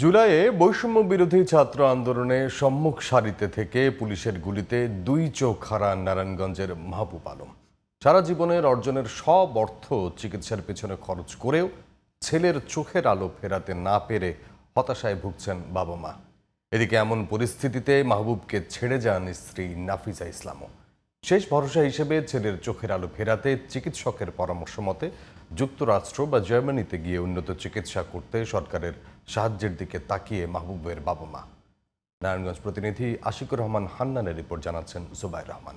জুলাইয়ে বৈষম্য বিরোধী ছাত্র আন্দোলনে সম্মুখ সারিতে থেকে পুলিশের গুলিতে 2 চোখ হারান নারায়ণগঞ্জের মাহবুব আলম। সারা জীবনের অর্জনের সব অর্থ চিকিৎসার পেছনে খরচ করেও ছেলের চোখের আলো ফেরাতে না পেরে হতাশায় ভুগছেন বাবা মা। এদিকে এমন পরিস্থিতিতে মাহবুবকে ছেড়ে যান স্ত্রী নাফিজা ইসলামও। শেষ ভরসা হিসেবে ছেলের চোখের আলো ফেরাতে চিকিৎসকের পরামর্শ মতে যুক্তরাষ্ট্র বা জার্মানিতে গিয়ে উন্নত চিকিৎসা করতে সরকারের সাহায্যের দিকে তাকিয়ে মাহবুবের বাবা মা। নারায়ণগঞ্জ প্রতিনিধি আশিকুর রহমান হান্নানের রিপোর্ট জানাচ্ছেন জুবাইর রহমান।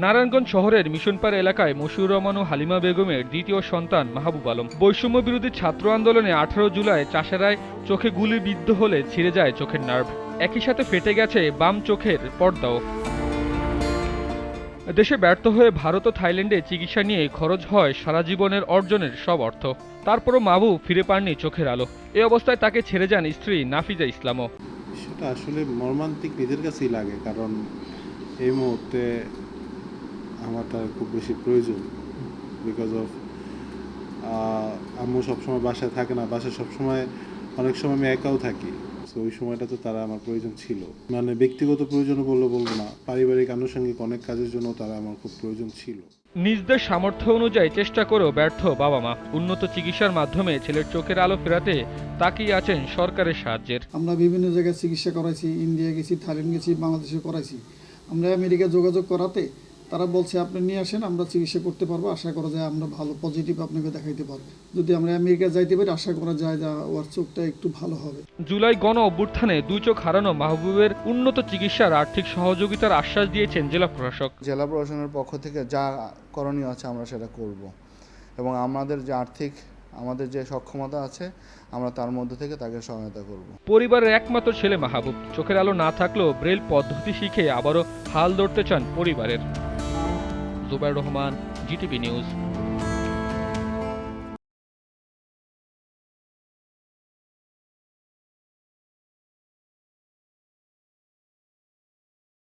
নারায়ণগঞ্জ শহরের মিশনপাড়া এলাকায় মশিউর রহমান ও হালিমা বেগমের দ্বিতীয় সন্তান মাহবুব আলম। বৈষম্য বিরোধী ছাত্র আন্দোলনে 18 জুলাই চাষারায় চোখে গুলি বিদ্ধ হলে ছিঁড়ে যায় চোখের নার্ভ। একই সাথে ফেটে গেছে বাম চোখের পর্দাও। দেশে ব্যর্থ হয়ে ভারত ও থাইল্যান্ডে চিকিৎসা নিয়ে খরচ হয় সারা জীবনের অর্জনের সব অর্থ। তারপরও মাহবুব ফিরে পাননি চোখের আলো। এই অবস্থায় তাকে ছেড়ে যান স্ত্রী নাফিজা ইসলামও। সেটা আসলে মর্মান্তিক নিজের কাছেই লাগে, কারণ এই মুহূর্তে আমার তার খুব বেশি প্রয়োজন। বিকজ অফ আম্মু সবসময় বাসায় থাকে না, বাসায় সবসময় অনেক সময় আমি একাও থাকি। তো ওই সময়টা তো তারা আমার প্রয়োজন ছিল, মানে ব্যক্তিগত প্রয়োজনও বলবো না, পারিবারিক আনুষঙ্গিক অনেক কাজের জন্য তারা আমার খুব প্রয়োজন ছিল। নিজদের সামর্থ্য অনুযায়ী চেষ্টা করেও ব্যর্থ বাবা মা। উন্নত চিকিৎসার মাধ্যমে ছেলের চোখের আলো ফেরাতে তাকিয়ে আছেন সরকারের সাহায্যের। আমরা বিভিন্ন জায়গায় চিকিৎসা করাইছি, ইন্ডিয়া গেছি, থাইল্যান্ড গেছি, বাংলাদেশে করাইছি। আমরা আমেরিকা যোগাযোগ করাতে তারা বলছে আপনি নিয়ে আসেন, আমরা চিকিৎসা করতে পারবো। আশা করা যায় আমরা ভালো পজিটিভ আপনাকে দেখাইতে পারবো। যদি আমরা আমেরিকা যাইতে পারি, আশা করা যায় যে ওর চোখটা একটু ভালো হবে। জুলাই গণ অভ্যুত্থানে 2 চোখ হারানো মাহবুবের উন্নত চিকিৎসার আর্থিক সহযোগিতার আশ্বাস দিয়েছেন জেলা প্রশাসক। জেলা প্রশাসনের পক্ষ থেকে যা করণীয় আছে আমরা সেটা করব, এবং আমাদের যে সক্ষমতা আছে আমরা তার মধ্যে থেকে তাকে সহায়তা করব। পরিবারের একমাত্র ছেলে মাহবুব চোখের আলো না থাকলেও ব্রেল পদ্ধতি শিখে আবারও হাল ধরতে চান পরিবারের। জুবাইর রহমান, জিটিভি নিউজ।